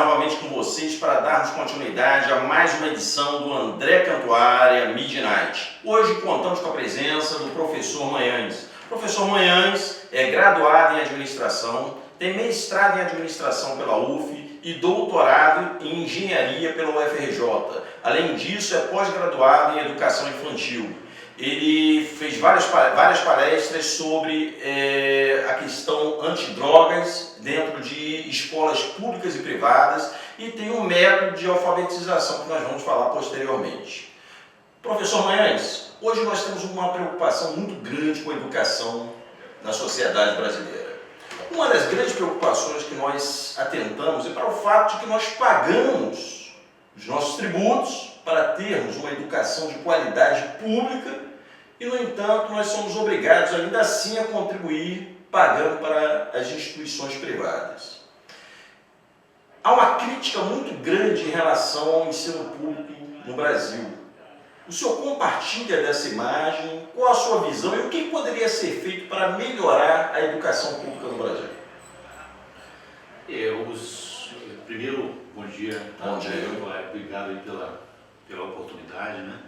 novamente com vocês para darmos continuidade a mais uma edição do André Cantuária Midnight. Hoje contamos com a presença do professor Manhães. O professor Manhães é graduado em administração, tem mestrado em administração pela UF e doutorado em engenharia pela UFRJ. Além disso, é pós-graduado em educação infantil. Ele fez várias palestras sobre a questão antidrogas dentro de escolas públicas e privadas e tem um método de alfabetização que nós vamos falar posteriormente. Professor Manhães, hoje nós temos uma preocupação muito grande com a educação na sociedade brasileira. Uma das grandes preocupações que nós atentamos é para o fato de que nós pagamos os nossos tributos para termos uma educação de qualidade pública e, no entanto, nós somos obrigados ainda assim a contribuir pagando para as instituições privadas. Há uma crítica muito grande em relação ao ensino público no Brasil. O senhor compartilha dessa imagem? Qual a sua visão e o que poderia ser feito para melhorar a educação pública no Brasil? Primeiro, bom dia. Bom dia. Obrigado aí pela oportunidade, né?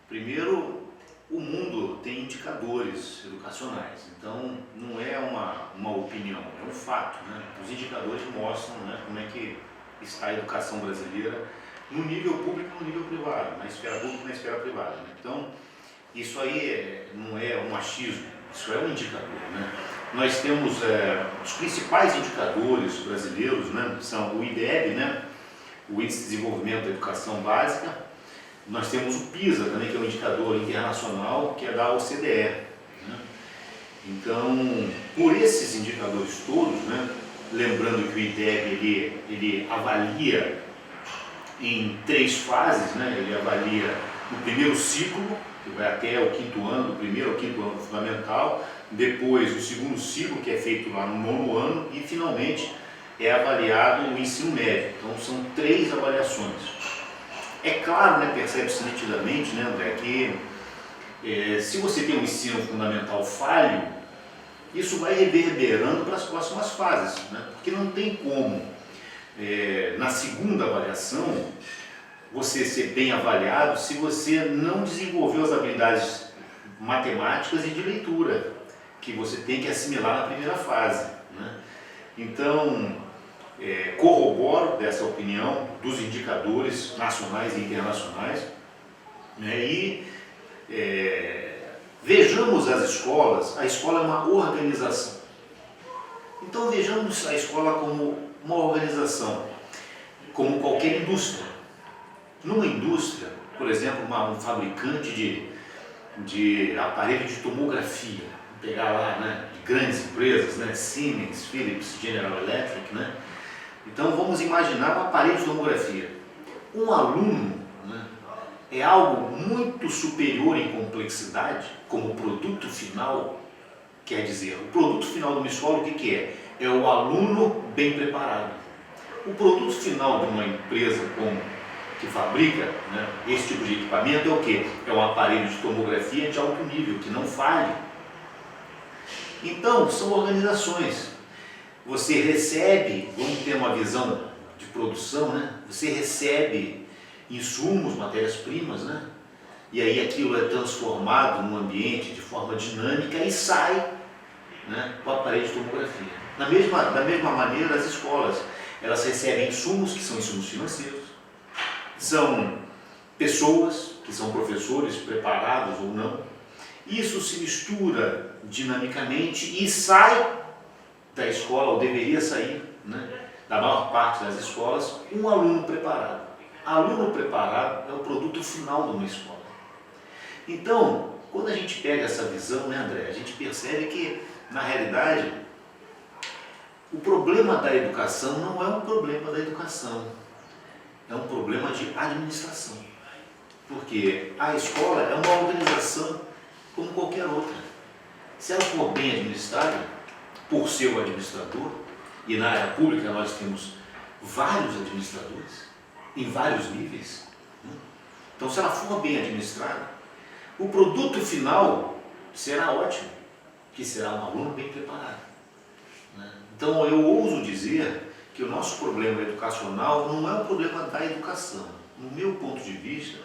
Primeiro, o mundo tem indicadores educacionais, então não é uma opinião, é um fato, né? Os indicadores mostram, né, como é que está a educação brasileira no nível público e no nível privado, na esfera pública e na esfera privada, né? Então, isso aí não é um achismo, isso é um indicador, né? Nós temos os principais indicadores brasileiros, né, são o IDEB, né, o Índice de Desenvolvimento da Educação Básica. Nós temos o PISA também, que é um indicador internacional, que é da OCDE. Né? Então, por esses indicadores todos, né, lembrando que o IDEB ele avalia em 3 fases, né, ele avalia o primeiro ciclo, que vai até o 5º ano, do primeiro ao 5º ano fundamental, depois o segundo ciclo, que é feito lá no 9º ano, e finalmente é avaliado o ensino médio. Então são 3 avaliações. É claro, né, percebe-se nitidamente, né, André, que se você tem um ensino fundamental falho, isso vai reverberando para as próximas fases, né, porque não tem como, na segunda avaliação, você ser bem avaliado se você não desenvolveu as habilidades matemáticas e de leitura, que você tem que assimilar na primeira fase, né? Então, corroboro dessa opinião dos indicadores nacionais e internacionais, né? E vejamos as escolas. A escola é uma organização. Então vejamos a escola como uma organização, como qualquer indústria. Numa indústria, por exemplo, um fabricante de aparelho de tomografia, vou pegar lá, né, de grandes empresas, né, Siemens, Philips, General Electric, né? Então vamos imaginar um aparelho de tomografia. Um aluno, né, é algo muito superior em complexidade como produto final. Quer dizer, o produto final de uma escola o que é? É o aluno bem preparado. O produto final de uma empresa que fabrica, né, esse tipo de equipamento é o quê? É um aparelho de tomografia de alto nível, que não falhe. Então, são organizações. Você recebe, vamos ter uma visão de produção, né? Você recebe insumos, matérias-primas, né? E aí aquilo é transformado num ambiente de forma dinâmica e sai, né, com o aparelho de tomografia. Da mesma maneira, as escolas, elas recebem insumos, que são insumos financeiros, são pessoas, que são professores preparados ou não. Isso se mistura dinamicamente e sai da escola, ou deveria sair, né, da maior parte das escolas, um aluno preparado. Aluno preparado é o produto final de uma escola. Então, quando a gente pega essa visão, né, André, a gente percebe que, na realidade, o problema da educação não é um problema da educação, é um problema de administração. Porque a escola é uma organização como qualquer outra. Se ela for bem administrada, por seu administrador, e na área pública nós temos vários administradores, em vários níveis, né? Então, se ela for bem administrada, o produto final será ótimo, que será um aluno bem preparado, né? Então, eu ouso dizer que o nosso problema educacional não é um problema da educação. No meu ponto de vista,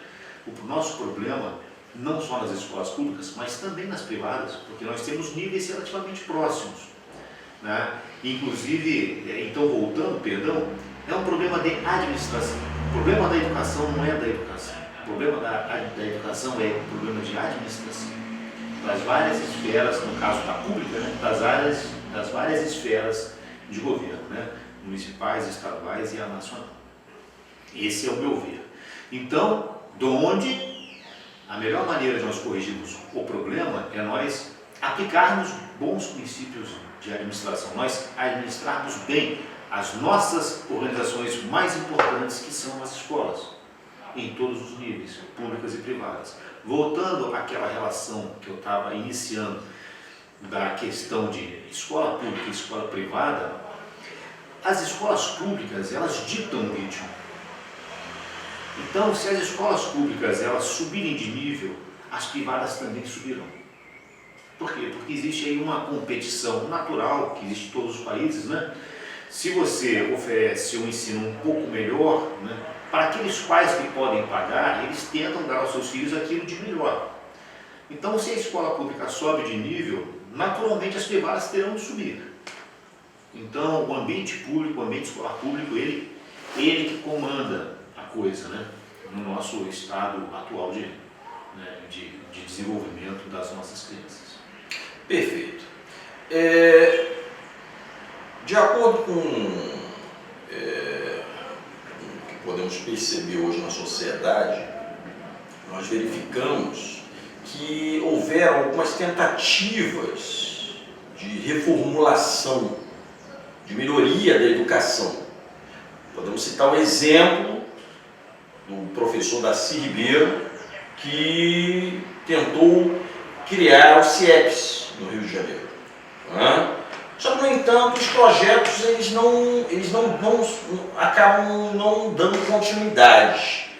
o nosso problema, não só nas escolas públicas, mas também nas privadas, porque nós temos níveis relativamente próximos, né? Inclusive, então voltando, perdão, é um problema de administração. O problema da educação não é da educação. O problema da educação é um problema de administração. Das várias esferas, no caso da pública, né? das várias esferas de governo, né? Municipais, estaduais e a nacional. Esse é o meu ver. Então, de onde a melhor maneira de nós corrigirmos o problema é nós aplicarmos bons princípios de administração, nós administrarmos bem as nossas organizações mais importantes, que são as escolas, em todos os níveis, públicas e privadas. Voltando àquela relação que eu estava iniciando da questão de escola pública e escola privada, as escolas públicas, elas ditam o ritmo. Então, se as escolas públicas elas subirem de nível, as privadas também subirão. Por quê? Porque existe aí uma competição natural, que existe em todos os países, né? Se você oferece um ensino um pouco melhor, né, para aqueles pais que podem pagar, eles tentam dar aos seus filhos aquilo de melhor. Então, se a escola pública sobe de nível, naturalmente as privadas terão de subir. Então, o ambiente público, o ambiente escolar público, ele que comanda a coisa, né, no nosso estado atual de desenvolvimento das nossas crianças. Perfeito. De acordo com o que podemos perceber hoje na sociedade, nós verificamos que houveram algumas tentativas de reformulação, de melhoria da educação. Podemos citar o exemplo do professor Darcy Ribeiro, que tentou criar o CIEPS no Rio de Janeiro. Só que, no entanto, os projetos eles acabam não dando continuidade.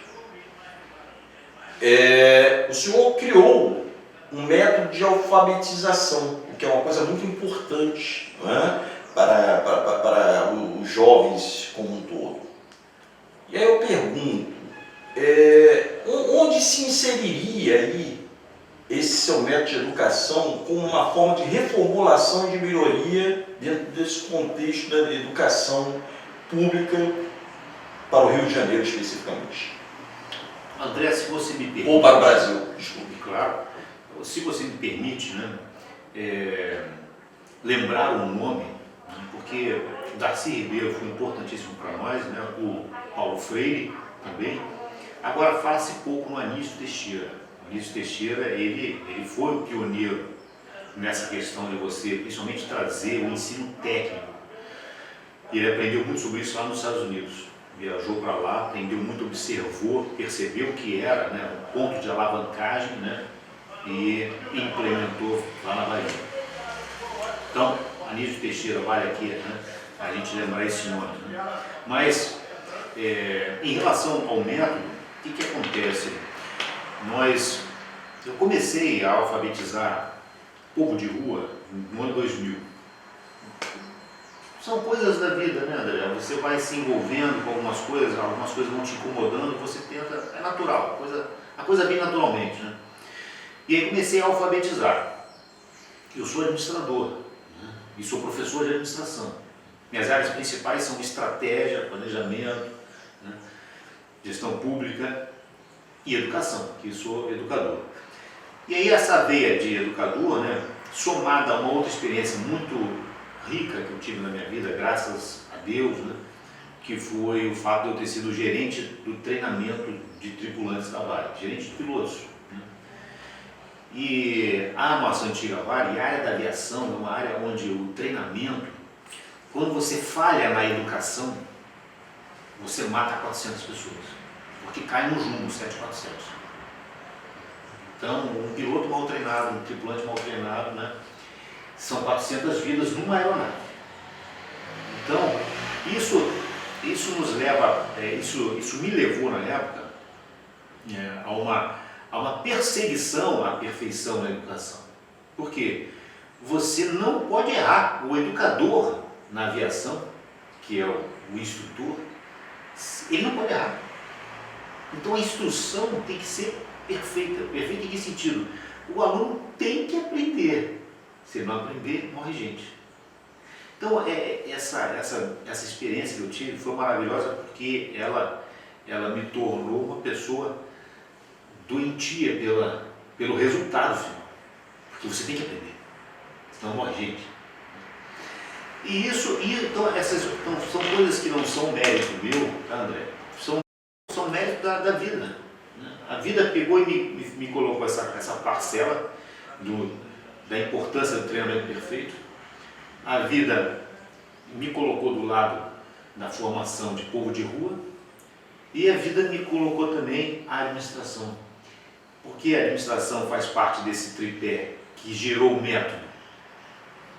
O senhor criou um método de alfabetização, o que é uma coisa muito importante, para os jovens como um todo. E aí eu pergunto, onde se inseriria aí esse seu método de educação como uma forma de reformulação e de melhoria dentro desse contexto da educação pública para o Rio de Janeiro especificamente? André, se você me permite... Ou para o Brasil, desculpe. Claro. Se você me permite, lembrar o nome, porque Darcy Ribeiro foi importantíssimo para nós, o Paulo Freire também. Agora, fala-se pouco no Anísio Teixeira. O Anísio Teixeira, ele foi o pioneiro nessa questão de você, principalmente, trazer o ensino técnico. Ele aprendeu muito sobre isso lá nos Estados Unidos. Viajou para lá, aprendeu muito, observou, percebeu que era um ponto de alavancagem, e implementou lá na Bahia. Então, Anísio Teixeira, vale aqui a gente lembrar esse nome. Mas, em relação ao método, o que acontece? Eu comecei a alfabetizar povo de rua no ano 2000. São coisas da vida, André? Você vai se envolvendo com algumas coisas vão te incomodando, você tenta, é natural, a coisa vem naturalmente, E aí comecei a alfabetizar. Eu sou administrador, e sou professor de administração. Minhas áreas principais são estratégia, planejamento, gestão pública e educação, que sou educador. E aí essa veia de educador, somada a uma outra experiência muito rica que eu tive na minha vida, graças a Deus, que foi o fato de eu ter sido gerente do treinamento de tripulantes da Vale, gerente de pilotos. E a nossa antiga Vale, a área da aviação, é uma área onde o treinamento, quando você falha na educação, você mata 400 pessoas, porque cai no jumbo 7400. Então, um piloto mal treinado, um tripulante mal treinado, são 400 vidas numa aeronave. Então, isso nos leva, isso me levou na época a uma perseguição à perfeição na educação. Por quê? Você não pode errar. O educador na aviação, que é o o instrutor, ele não pode errar. Então a instrução tem que ser perfeita. Perfeita em que sentido? O aluno tem que aprender. Se ele não aprender, morre gente. Então essa experiência que eu tive foi maravilhosa porque ela me tornou uma pessoa doentia pelo resultado final. Porque você tem que aprender, senão morre gente. Então são coisas que não são mérito meu, tá, André? São mérito da vida. Né? A vida pegou e me colocou essa parcela da importância do treinamento perfeito. A vida me colocou do lado da formação de povo de rua e a vida me colocou também a administração. Porque a administração faz parte desse tripé que gerou o método.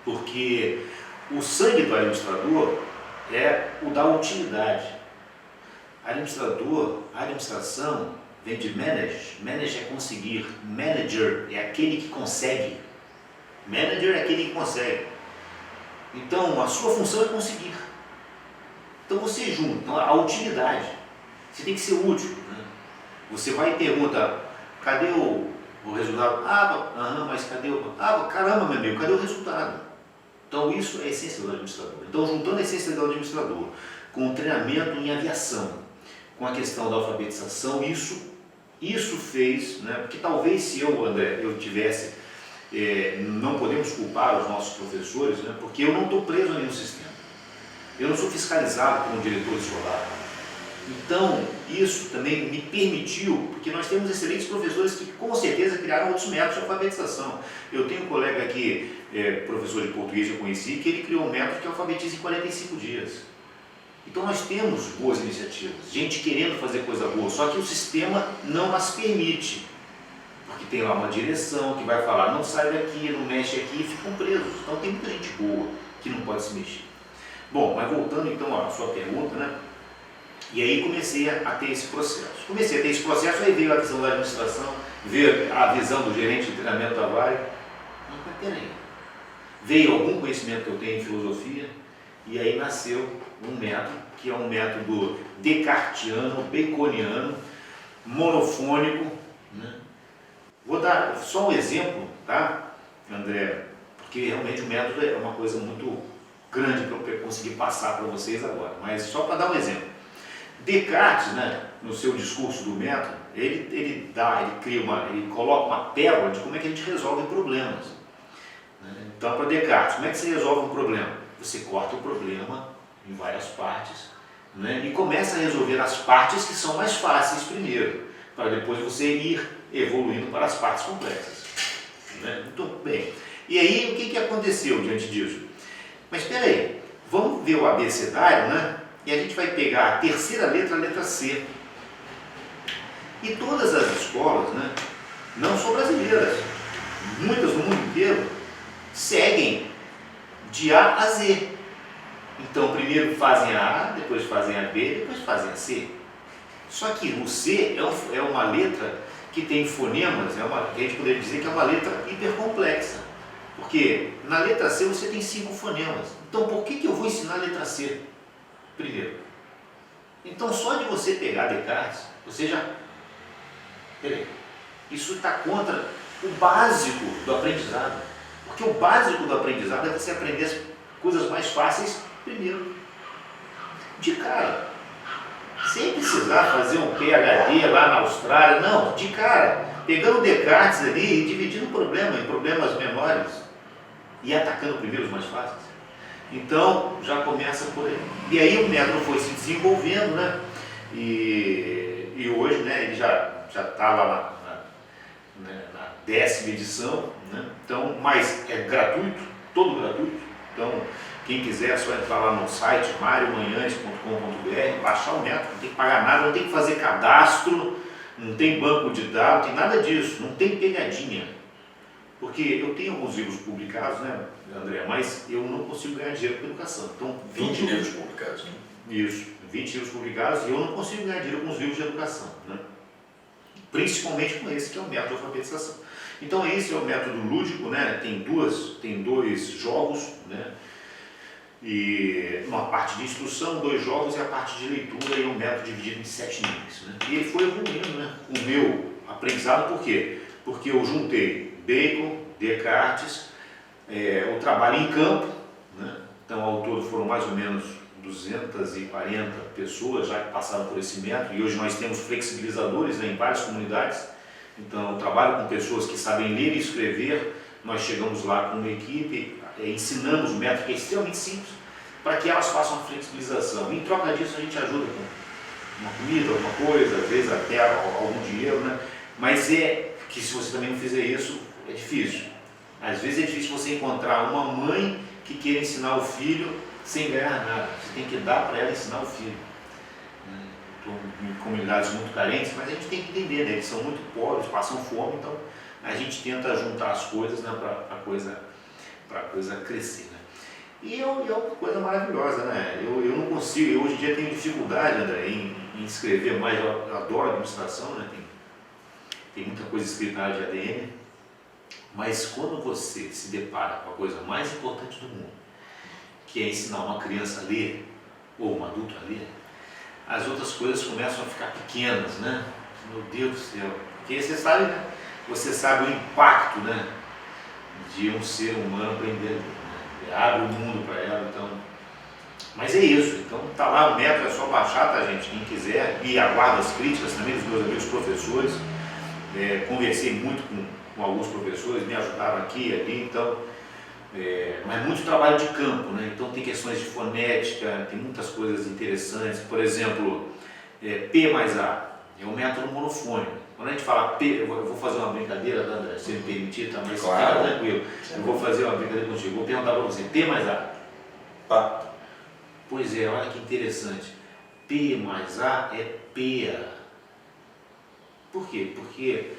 Porque o sangue do administrador é o da utilidade. A administração vem de manage é conseguir, manager é aquele que consegue. Manager é aquele que consegue. Então, a sua função é conseguir. Então, você junta a utilidade. Você tem que ser útil. Né? Você vai e pergunta, cadê o resultado? Mas cadê o... caramba, meu amigo, cadê o resultado? Então, isso é a essência do administrador. Então, juntando a essência do administrador com o treinamento em aviação, com a questão da alfabetização, isso fez, né? Porque talvez se eu, André, eu tivesse... não podemos culpar os nossos professores, né, porque eu não estou preso a nenhum sistema. Eu não sou fiscalizado por um diretor escolar. Então, isso também me permitiu, porque nós temos excelentes professores que com certeza criaram outros métodos de alfabetização. Eu tenho um colega aqui, professor de português que eu conheci, que ele criou um método que alfabetiza em 45 dias. Então nós temos boas iniciativas, gente querendo fazer coisa boa, só que o sistema não as permite. Porque tem lá uma direção que vai falar, não sai daqui, não mexe aqui, e ficam presos. Então tem muita gente boa que não pode se mexer. Bom, mas voltando então à sua pergunta, né? E aí comecei a ter esse processo. Aí veio a visão da administração, veio a visão do gerente de treinamento da Vale. Mas peraí. Veio algum conhecimento que eu tenho em filosofia, e aí nasceu um método, que é um método descartiano, baconiano, monofônico, né? Vou dar só um exemplo, tá, André? Porque realmente o método é uma coisa muito grande para eu conseguir passar para vocês agora. Mas só para dar um exemplo. Descartes, né, no seu discurso do método, ele coloca uma pérola de como é que a gente resolve problemas. Então, para Descartes, como é que você resolve um problema? Você corta o problema em várias partes, né, e começa a resolver as partes que são mais fáceis primeiro, para depois você ir evoluindo para as partes complexas. Né? Muito bem. E aí, o que aconteceu diante disso? Mas espera aí, vamos ver o abecedário, né? E a gente vai pegar a terceira letra, a letra C. E todas as escolas, né, não só brasileiras, muitas no mundo inteiro, seguem de A a Z. Então, primeiro fazem a A, depois fazem a B, depois fazem a C. Só que o C é uma letra que tem fonemas, que a gente poderia dizer que é uma letra hipercomplexa. Porque na letra C você tem 5 fonemas. Então por que eu vou ensinar a letra C primeiro? Então só de você pegar Descartes, você já... Peraí, isso está contra o básico do aprendizado. Porque o básico do aprendizado é você aprender as coisas mais fáceis primeiro. De cara. Sem precisar fazer um PhD lá na Austrália, não, de cara, pegando Descartes ali e dividindo o problema em problemas menores e atacando primeiro os mais fáceis. Então, já começa por aí. E aí o método foi se desenvolvendo, né? E hoje, né, ele já está lá na 10ª edição, né? Então, mas é gratuito, todo gratuito. Então, quem quiser é só entrar lá no site mariomanhaes.com.br, baixar o método, não tem que pagar nada, não tem que fazer cadastro, não tem banco de dados, não tem nada disso, não tem pegadinha. Porque eu tenho alguns livros publicados, né, André, mas eu não consigo ganhar dinheiro com educação. Então, 20 livros publicados, né? Isso, 20 livros publicados e eu não consigo ganhar dinheiro com os livros de educação, né? Principalmente com esse que é o método de alfabetização. Então esse é o método lúdico, né? Tem dois jogos, né? E uma parte de instrução, 2 jogos e a parte de leitura e um método dividido em 7 níveis. Né? E ele foi evoluindo, né? O meu aprendizado, por quê? Porque eu juntei Bacon, Descartes, o trabalho em campo, né? Então ao todo foram mais ou menos 240 pessoas já que passaram por esse método, e hoje nós temos flexibilizadores, né, em várias comunidades. Então eu trabalho com pessoas que sabem ler e escrever, nós chegamos lá com uma equipe, ensinamos o método que é extremamente simples, para que elas façam a flexibilização. Em troca disso a gente ajuda com uma comida, alguma coisa, às vezes até algum dinheiro, né? Mas é que se você também não fizer isso, é difícil. Às vezes é difícil você encontrar uma mãe que queira ensinar o filho sem ganhar nada. Você tem que dar para ela ensinar o filho. Estou em comunidades muito carentes, mas a gente tem que entender, né? Eles são muito pobres, passam fome, então a gente tenta juntar as coisas, né, para a coisa crescer. Né? E é uma coisa maravilhosa, né? Eu não consigo, eu hoje em dia tenho dificuldade, André, em escrever mais, eu adoro administração, né? Tem muita coisa escrita na área de ADM, mas quando você se depara com a coisa mais importante do mundo, que é ensinar uma criança a ler, ou um adulto a ler, as outras coisas começam a ficar pequenas, né? Meu Deus do céu, porque você sabe, né? Você sabe o impacto, né, de um ser humano aprender, né? Abre o mundo para ela, então. Mas é isso, então tá lá o método, é só baixar, tá, gente? Quem quiser, e aguardo as críticas também dos meus amigos professores. Conversei muito com alguns professores, me ajudaram aqui e ali, então. Mas muito trabalho de campo, né? Então tem questões de fonética, tem muitas coisas interessantes. Por exemplo, P mais A é um método monofônico. Quando a gente fala P, eu vou fazer uma brincadeira, André, se me permitir, tá? Mas claro, fica tranquilo. Eu vou fazer uma brincadeira contigo. Vou perguntar para você, P mais A. Tá. Pois é, olha que interessante. P mais A é PEA. Por quê? Porque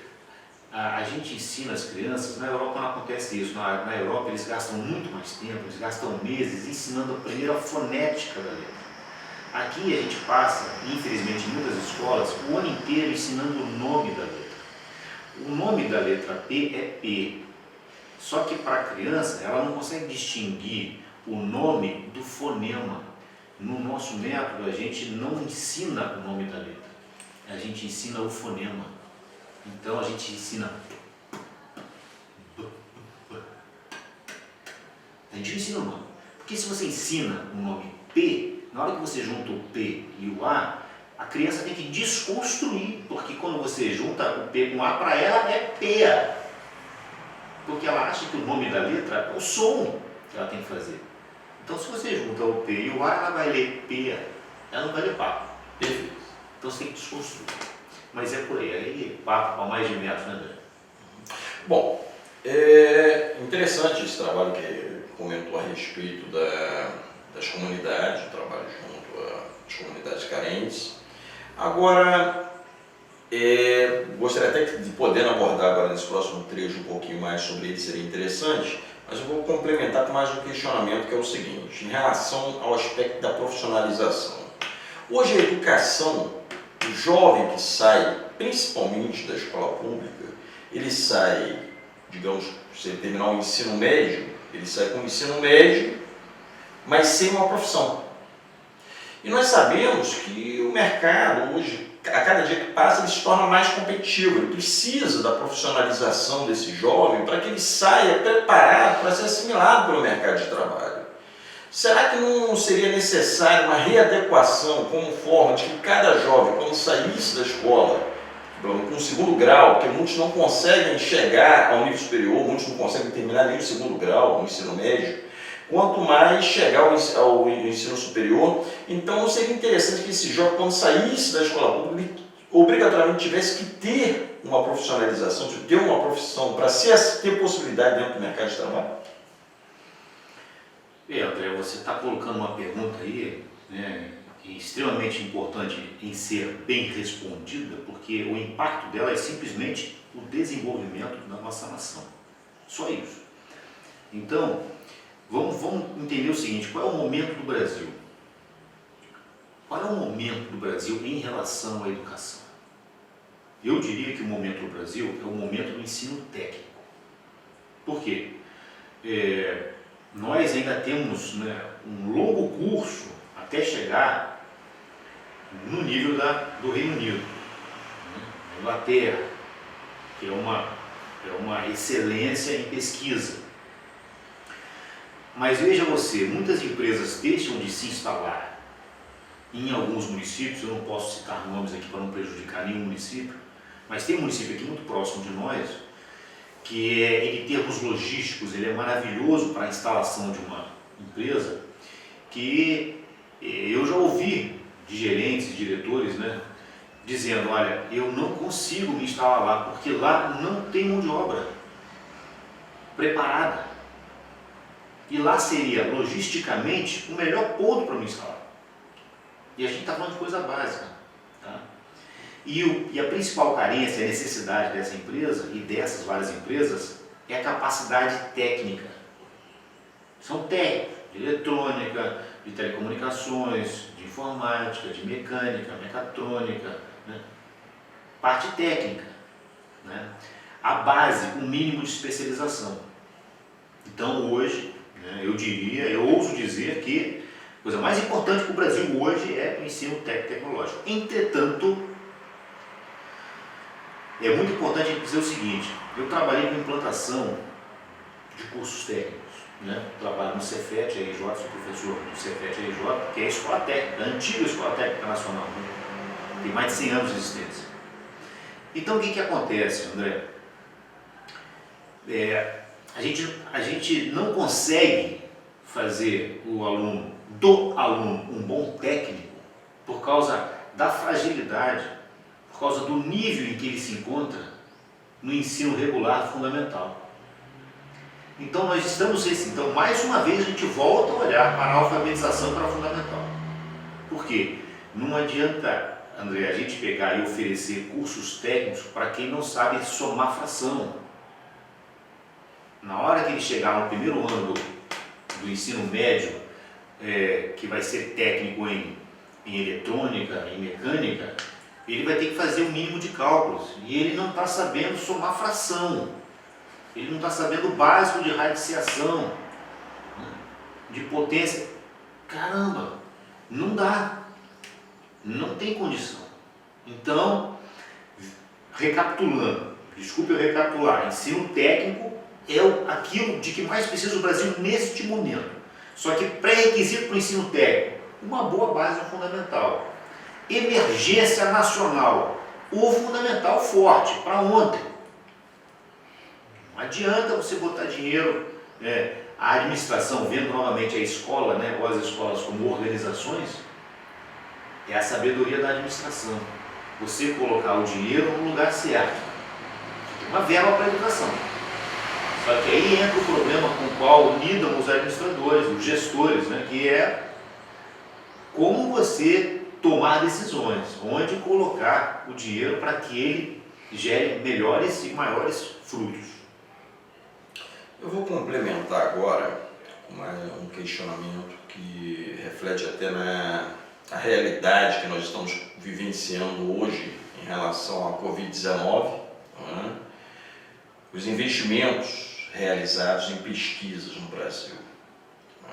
a gente ensina as crianças, na Europa não acontece isso, na Europa eles gastam muito mais tempo, eles gastam meses ensinando a primeira fonética da letra. Aqui a gente passa, infelizmente em muitas escolas, o ano inteiro ensinando o nome da letra. O nome da letra P é P, só que para a criança ela não consegue distinguir o nome do fonema. No nosso método a gente não ensina o nome da letra, a gente ensina o fonema. Então a gente ensina. A gente ensina o nome. Porque se você ensina o nome P, na hora que você junta o P e o A criança tem que desconstruir. Porque quando você junta o P com A, para ela é PEA. Porque ela acha que o nome da letra é o som que ela tem que fazer. Então se você junta o P e o A, ela vai ler PEA. Ela não vai ler papo. Perfeito. Então você tem que desconstruir. Mas é por aí papo para mais de metros, né, André? Bom, é interessante esse trabalho que comentou a respeito das comunidades, o trabalho junto às comunidades carentes. Agora, gostaria até de poder abordar agora nesse próximo trecho um pouquinho mais sobre ele, seria interessante, mas eu vou complementar com mais um questionamento que é o seguinte, em relação ao aspecto da profissionalização. Hoje a educação, o jovem que sai, principalmente da escola pública, ele sai, digamos, se ele terminar o ensino médio, ele sai com o ensino médio, mas sem uma profissão. E nós sabemos que o mercado hoje, a cada dia que passa, ele se torna mais competitivo, ele precisa da profissionalização desse jovem para que ele saia preparado para ser assimilado pelo mercado de trabalho. Será que não seria necessário uma readequação como forma de que cada jovem, quando saísse da escola, com o segundo grau, porque muitos não conseguem chegar ao nível superior, muitos não conseguem terminar nem o segundo grau, no ensino médio, quanto mais chegar ao ensino superior, então não seria interessante que esse jovem, quando saísse da escola pública, obrigatoriamente tivesse que ter uma profissionalização, ter uma profissão para ter possibilidade dentro do mercado de trabalho? André, você está colocando uma pergunta aí, né, extremamente importante em ser bem respondida, porque o impacto dela é simplesmente o desenvolvimento da nossa nação. Só isso. Então, vamos entender o seguinte, qual é o momento do Brasil? Qual é o momento do Brasil em relação à educação? Eu diria que o momento do Brasil é o momento do ensino técnico. Por quê? Nós ainda temos, né, um longo curso até chegar no nível do Reino Unido, né? Na Inglaterra, que é uma excelência em pesquisa. Mas veja você, muitas empresas deixam de se instalar em alguns municípios, eu não posso citar nomes aqui para não prejudicar nenhum município, mas tem um município aqui muito próximo de nós, que em termos logísticos, ele é maravilhoso para a instalação de uma empresa, que eu já ouvi de gerentes, diretores, né, dizendo, olha, eu não consigo me instalar lá, porque lá não tem mão de obra preparada. E lá seria, logisticamente, o melhor ponto para me instalar. E a gente está falando de coisa básica. Tá? E a principal carência, a necessidade dessa empresa, e dessas várias empresas, é a capacidade técnica. São técnicos de eletrônica, de telecomunicações, de informática, de mecânica, mecatrônica, né? Parte técnica, né? A base, o mínimo de especialização. Então hoje, né, eu ouso dizer que a coisa mais importante para o Brasil hoje é o ensino técnico-tecnológico. Entretanto, é muito importante a gente dizer o seguinte, eu trabalhei com implantação de cursos técnicos, né? Trabalho no Cefet, EIJ, sou professor do Cefet, EIJ, que é a Escola Técnica, a antiga Escola Técnica Nacional, né? Tem mais de 100 anos de existência. Então o que acontece, André? A gente não consegue fazer do aluno um bom técnico por causa da fragilidade, por causa do nível em que ele se encontra no ensino regular fundamental. Então nós estamos, então mais uma vez a gente volta a olhar para a alfabetização para a fundamental. Por quê? Não adianta, André, a gente pegar e oferecer cursos técnicos para quem não sabe somar fração. Na hora que ele chegar no primeiro ano do ensino médio, que vai ser técnico em eletrônica, em mecânica, ele vai ter que fazer o mínimo de cálculos. E ele não está sabendo somar fração. Ele não está sabendo o básico de radiciação, de potência. Caramba, não dá. Não tem condição. Então, recapitulando, desculpe eu recapitular, ensino técnico é aquilo de que mais precisa o Brasil neste momento. Só que pré-requisito para o ensino técnico, uma boa base fundamental. Emergência nacional, o fundamental forte, para ontem. Não adianta você botar dinheiro, a administração, vendo novamente a escola, né, ou as escolas como organizações, é a sabedoria da administração. Você colocar o dinheiro no lugar certo. Tem uma verba para a educação. Só que aí entra o problema com o qual lidam os administradores, os gestores, né, que é como você tomar decisões, onde colocar o dinheiro para que ele gere melhores e maiores frutos. Eu vou complementar agora um questionamento que reflete até a realidade que nós estamos vivenciando hoje em relação à Covid-19, né? Os investimentos realizados em pesquisas no Brasil.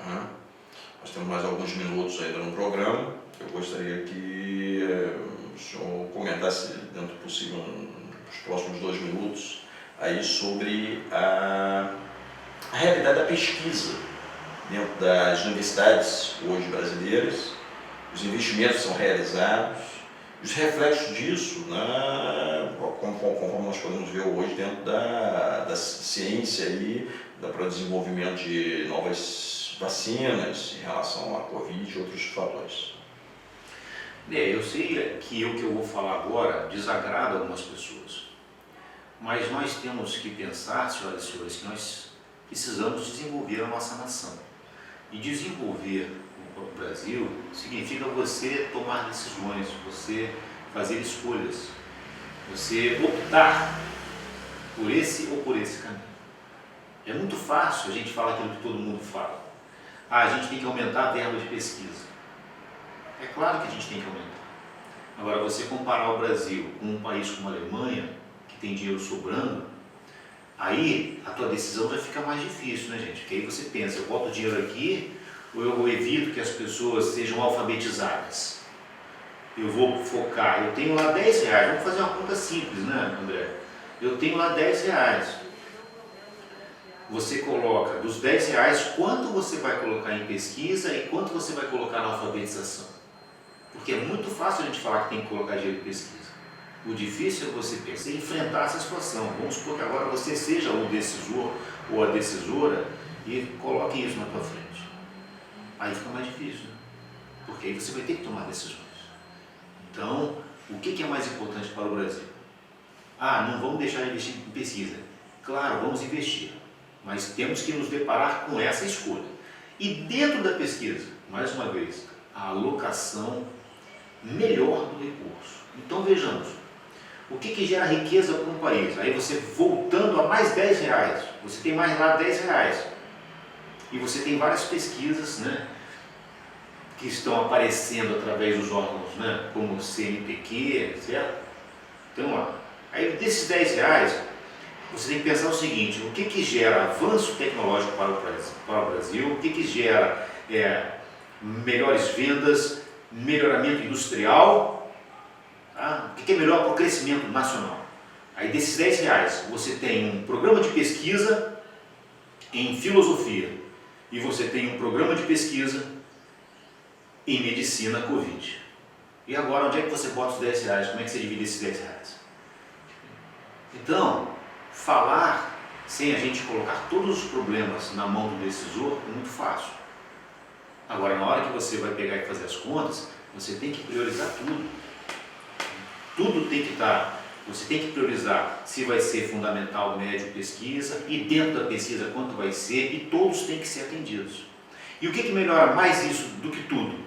Né? Nós temos mais alguns minutos ainda no programa. Eu gostaria que o senhor comentasse, dentro do possível, nos próximos 2 minutos, aí sobre a realidade da pesquisa dentro das universidades hoje brasileiras, os investimentos são realizados, os reflexos disso, conforme nós podemos ver hoje dentro da ciência aí, para o desenvolvimento de novas vacinas em relação à Covid e outros fatores. Eu sei que o que eu vou falar agora desagrada algumas pessoas, mas nós temos que pensar, senhoras e senhores, que nós precisamos desenvolver a nossa nação. E desenvolver o Brasil significa você tomar decisões, você fazer escolhas, você optar por esse ou por esse caminho. É muito fácil a gente falar aquilo que todo mundo fala. A gente tem que aumentar a verba de pesquisa. É claro que a gente tem que aumentar. Agora, você comparar o Brasil com um país como a Alemanha, que tem dinheiro sobrando, aí a tua decisão já fica mais difícil, né, gente? Porque aí você pensa, eu boto dinheiro aqui ou eu evito que as pessoas sejam alfabetizadas? Eu vou focar, eu tenho lá 10 reais, vamos fazer uma conta simples, né, André? Eu tenho lá 10 reais. Você coloca dos 10 reais, quanto você vai colocar em pesquisa e quanto você vai colocar na alfabetização? Porque é muito fácil a gente falar que tem que colocar dinheiro em pesquisa. O difícil é você pensar e enfrentar essa situação. Vamos supor que agora você seja o decisor ou a decisora e coloque isso na tua frente. Aí fica mais difícil, né? Porque aí você vai ter que tomar decisões. Então, o que é mais importante para o Brasil? Não vamos deixar de investir em pesquisa. Claro, vamos investir, mas temos que nos deparar com essa escolha. E dentro da pesquisa, mais uma vez, a alocação melhor do recurso. Então vejamos, o que gera riqueza para um país? Aí você voltando a mais 10 reais, você tem mais lá 10 reais. E você tem várias pesquisas, né, que estão aparecendo através dos órgãos, né, como o CNPq, certo? Então, aí desses 10 reais, você tem que pensar o seguinte: o que gera avanço tecnológico para o Brasil, o que gera melhores vendas, melhoramento industrial, tá? O que é melhor para o crescimento nacional? Aí desses 10 reais, você tem um programa de pesquisa em filosofia e você tem um programa de pesquisa em medicina Covid. E agora, onde é que você bota os 10 reais? Como é que você divide esses 10 reais? Então, falar sem a gente colocar todos os problemas na mão do decisor é muito fácil. Agora, na hora que você vai pegar e fazer as contas, você tem que priorizar tudo. Tudo tem que estar. Você tem que priorizar se vai ser fundamental, médio, pesquisa, e dentro da pesquisa quanto vai ser, e todos têm que ser atendidos. E o que melhora mais isso do que tudo?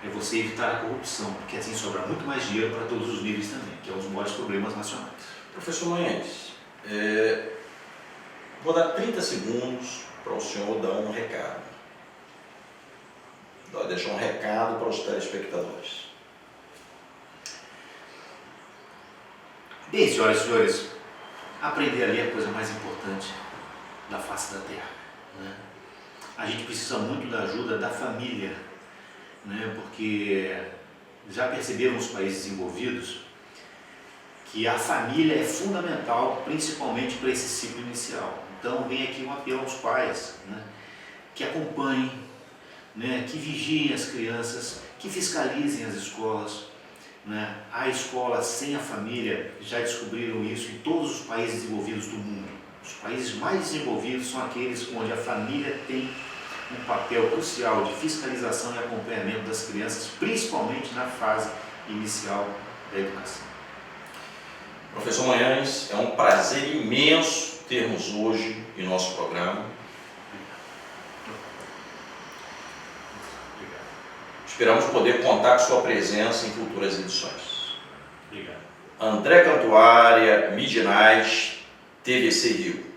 É você evitar a corrupção, porque assim sobra muito mais dinheiro para todos os níveis também, que é um dos maiores problemas nacionais. Professor Manhães, vou dar 30 segundos para o senhor dar um recado. Deixar um recado para os telespectadores. Bem, senhoras e senhores, aprender a ler é a coisa mais importante da face da Terra, né? A gente precisa muito da ajuda da família, né? Porque já perceberam os países desenvolvidos que a família é fundamental, principalmente para esse ciclo inicial. Então vem aqui um apelo aos pais, né, que acompanhem, né, que vigiem as crianças, que fiscalizem as escolas, né? A escola sem a família, já descobriram isso em todos os países desenvolvidos do mundo. Os países mais desenvolvidos são aqueles onde a família tem um papel crucial de fiscalização e acompanhamento das crianças, principalmente na fase inicial da educação. Professor Manhães, é um prazer imenso termos hoje em nosso programa. Esperamos poder contar com sua presença em futuras edições. Obrigado. André Cantuária, Midnight, TVC Rio.